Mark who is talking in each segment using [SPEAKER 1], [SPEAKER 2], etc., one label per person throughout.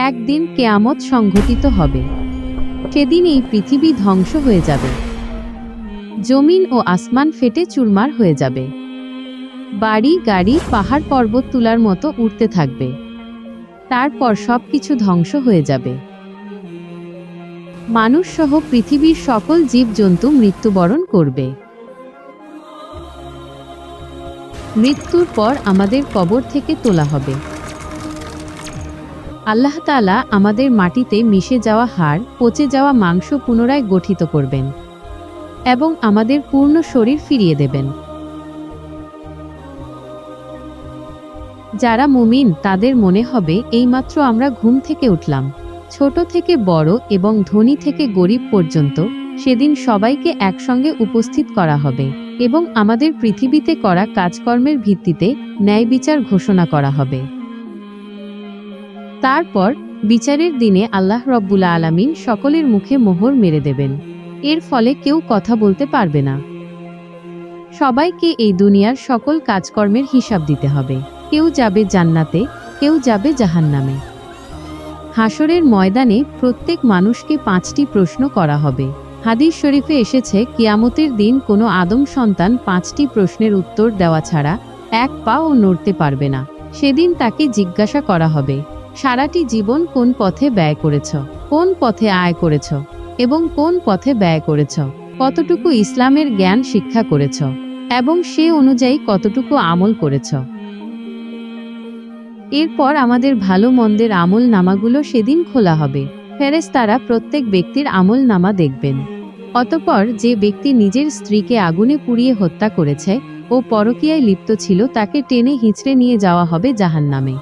[SPEAKER 1] একদিন কিয়ামত সংঘটিত হবে। সেদিন এই পৃথিবী ধ্বংস হয়ে যাবে, জমিন ও আসমান ফেটে চুরমার হয়ে যাবে, বাড়ি গাড়ি পাহাড় পর্বত তুলার মতো উড়তে থাকবে, তারপর সবকিছু ধ্বংস হয়ে যাবে। মানুষ সহ পৃথিবীর সকল জীবজন্তু মৃত্যুবরণ করবে। মৃত্যুর পর আমাদের কবর থেকে তোলা হবে। আল্লাহ তাআলা আমাদের মাটিতে মিশে যাওয়া হাড়, পচে যাওয়া মাংস পুনরায় গঠিত করবেন এবং আমাদের পূর্ণ শরীর ফিরিয়ে দেবেন। যারা মুমিন তাদের মনে হবে এইমাত্র আমরা ঘুম থেকে উঠলাম। ছোট থেকে বড় এবং ধনী থেকে গরিব পর্যন্ত সেদিন সবাইকে একসঙ্গে উপস্থিত করা হবে এবং আমাদের পৃথিবীতে করা কাজকর্মের ভিত্তিতে ন্যায় বিচার ঘোষণা করা হবে। তারপর বিচারের দিনে আল্লাহ রব্বুল আলামিন সকলের মুখে মোহর মেরে দেবেন। এর ফলে কেউ কথা বলতে পারবে না। সবাইকে এই দুনিয়ার সকল কাজকর্মের হিসাব দিতে হবে। কেউ যাবে জান্নাতে, কেউ যাবে জাহান্নামে। হাসরের ময়দানে প্রত্যেক মানুষকে 5টি প্রশ্ন করা হবে। হাদিস শরীফে এসেছে, কিয়ামতের দিন কোনো আদম সন্তান 5টি প্রশ্নের উত্তর দেওয়া ছাড়া এক পাও নড়তে পারবে না। সেদিন তাকে জিজ্ঞাসা করা হবে, সারাটি জীবন কোন পথে ব্যয় করেছ, কোন পথে আয় করেছ এবং কোন পথে ব্যয় করেছ, কতটুকু ইসলামের জ্ঞান শিক্ষা করেছ এবং সে অনুযায়ী কতটুকু আমল করেছ। এরপর আমাদের ভালো মন্দের আমল নামাগুলো সেদিন খোলা হবে। ফেরেশতারা প্রত্যেক ব্যক্তির আমল নামা দেখবেন। অতঃপর যে ব্যক্তি নিজের স্ত্রীকে আগুনে পুড়িয়ে হত্যা করেছে ও পরকীয়ায় লিপ্ত ছিল তাকে টেনে হিঁচড়ে নিয়ে যাওয়া হবে জাহান্নামে।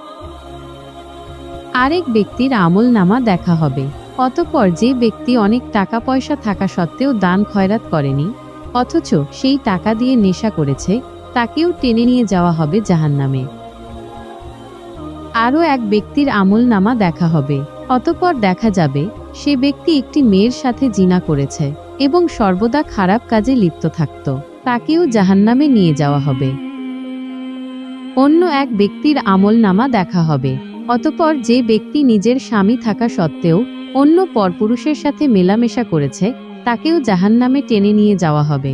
[SPEAKER 1] আরেক ব্যক্তির আমল নামা দেখা হবে। অতঃপর যে ব্যক্তি অনেক টাকা পয়সা থাকা সত্ত্বেও দান খয়রাত করেনি, অথচ সেই টাকা দিয়ে নেশা করেছে, তাকেও টেনে নিয়ে যাওয়া হবে জাহান্নামে। আরও এক ব্যক্তির আমল নামা দেখা হবে। অতঃপর দেখা যাবে সে ব্যক্তি একটি মেয়ের সাথে জিনা করেছে এবং সর্বদা খারাপ কাজে লিপ্ত থাকত, তাকেও জাহান্নামে নিয়ে যাওয়া হবে। অন্য এক ব্যক্তির আমল নামা দেখা হবে। অতঃপর যে ব্যক্তি নিজের স্বামী থাকা সত্ত্বেও অন্য পরপুরুষের সাথে মেলামেশা করেছে, তাকেও জাহান্নামে টেনে নিয়ে যাওয়া হবে।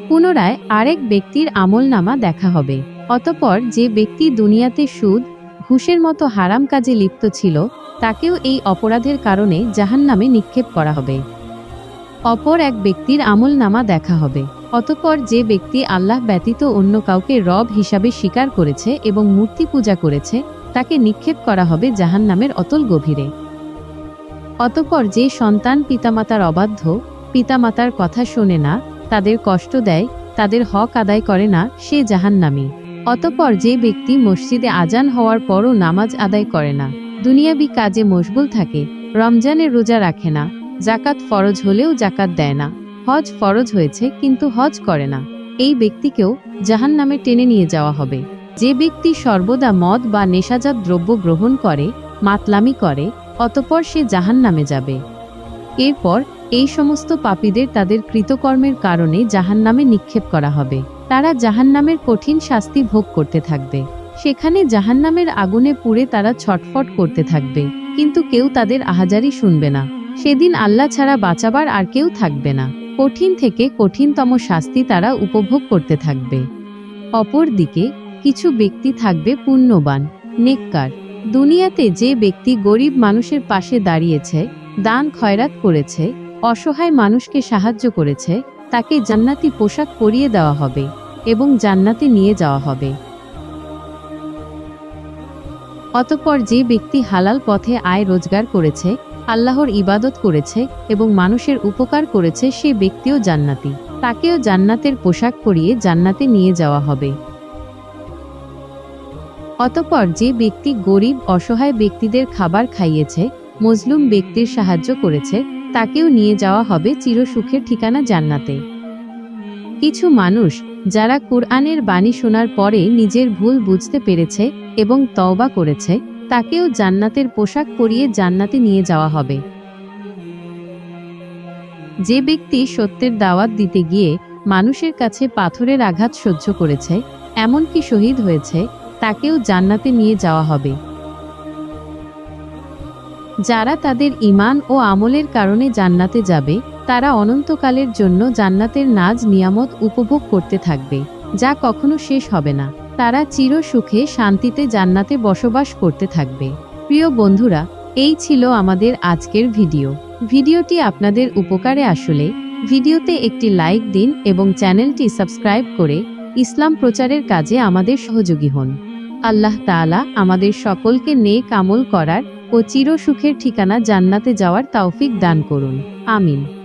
[SPEAKER 1] পুনরায় আরেক ব্যক্তির আমল নামা দেখা হবে। অতঃপর যে ব্যক্তি দুনিয়াতে সুদ, ঘুষের মতো হারাম কাজে লিপ্ত ছিল, তাকেও এই অপরাধের কারণে জাহান্নামে নিক্ষেপ করা হবে। অপর এক ব্যক্তির আমল নামা দেখা হবে। অতঃপর যে ব্যক্তি আল্লাহ ব্যতীত অন্য কাউকে রব হিসাবে স্বীকার করেছে এবং মূর্তি পূজা করেছে, তাকে নিক্ষেপ করা হবে জাহান্নামের অতল গভীরে। অতঃপর যে সন্তান পিতামাতার অবাধ্য, পিতামাতার কথা শোনে না, তাদের কষ্ট দেয়, তাদের হক আদায় করে না, সে জাহান্নামী। অতঃপর যে ব্যক্তি মসজিদে আজান হওয়ার পরও নামাজ আদায় করে না, দুনিয়াবি কাজে মশগুল থাকে, রমজানের রোজা রাখে না, জাকাত ফরজ হলেও জাকাত দেয় না, হজ ফরজ হয়েছে কিন্তু হজ করে না, এই ব্যক্তিকেও জাহান্নামে টেনে নিয়ে যাওয়া হবে। যে ব্যক্তি সর্বদা মদ বা নেশাজাত দ্রব্য গ্রহণ করে, মাতলামি করে, অতঃপর সে জাহান্নামে যাবে। এরপর এই সমস্ত পাপীদের তাদের কৃতকর্মের কারণে জাহান্নামে নিক্ষেপ করা হবে। তারা জাহান্নামের কঠিন শাস্তি ভোগ করতে থাকবে। সেখানে জাহান্নামের আগুনে পুড়ে তারা ছটফট করতে থাকবে, কিন্তু কেউ তাদের আহাজারি শুনবে না। সেদিন আল্লাহ ছাড়া বাঁচাবার আর কেউ থাকবে না। কঠিন থেকে কঠিনতম শাস্তি তারা উপভোগ করতে থাকবে। অপরদিকে কিছু ব্যক্তি থাকবে পুণ্যবান, নেককার। দুনিয়াতে যে ব্যক্তি গরিব মানুষের পাশে দাঁড়িয়েছে, দান খয়রাত করেছে, অসহায় মানুষকে সাহায্য করেছে, তাকে জান্নাতি পোশাক পরিয়ে দেওয়া হবে এবং জান্নাতে নিয়ে যাওয়া হবে। অতঃপর যে ব্যক্তি হালাল পথে আয় রোজগার করেছে, আল্লাহর ইবাদত করেছে এবং মানুষের উপকার করেছে, সে ব্যক্তিও জান্নাতি, তাকেও জান্নাতের পোশাক পরিয়ে জান্নাতে নিয়ে যাওয়া হবে। অতঃপর যে ব্যক্তি গরিব অসহায় ব্যক্তিদের খাবার খাইয়েছে, মজলুম ব্যক্তির সাহায্য করেছে, তাকেও নিয়ে যাওয়া হবে চিরসুখের ঠিকানা জান্নাতে। কিছু মানুষ যারা কুরআনের বাণী শোনার পরে নিজের ভুল বুঝতে পেরেছে এবং তওবা করেছে, তাকেও জান্নাতের পোশাক পরিয়ে জান্নাতে নিয়ে যাওয়া হবে। যে ব্যক্তি সত্যের দাওয়াত দিতে গিয়ে মানুষের কাছে পাথরের আঘাত সহ্য করেছে, এমনকি শহীদ হয়েছে, তাকেও জান্নাতে নিয়ে যাওয়া হবে। যারা তাদের ঈমান ও আমলের কারণে জান্নাতে যাবে তারা অনন্তকালের জন্য জান্নাতের নাজ নিয়ামত উপভোগ করতে থাকবে, যা কখনো শেষ হবে না। তারা চির সুখে শান্তিতে জান্নাতে বসবাস করতে থাকবে। প্রিয় বন্ধুরা, এই ছিল আমাদের আজকের ভিডিও। ভিডিওটি আপনাদের উপকারে আসলে ভিডিওতে একটি লাইক দিন এবং চ্যানেলটি সাবস্ক্রাইব করে ইসলাম প্রচারের কাজে আমাদের সহযোগী হন। আল্লাহ তাআলা আমাদের সকলকে নেক আমল করার ও চির সুখের ঠিকানা জান্নাতে যাওয়ার তৌফিক দান করুন। আমিন।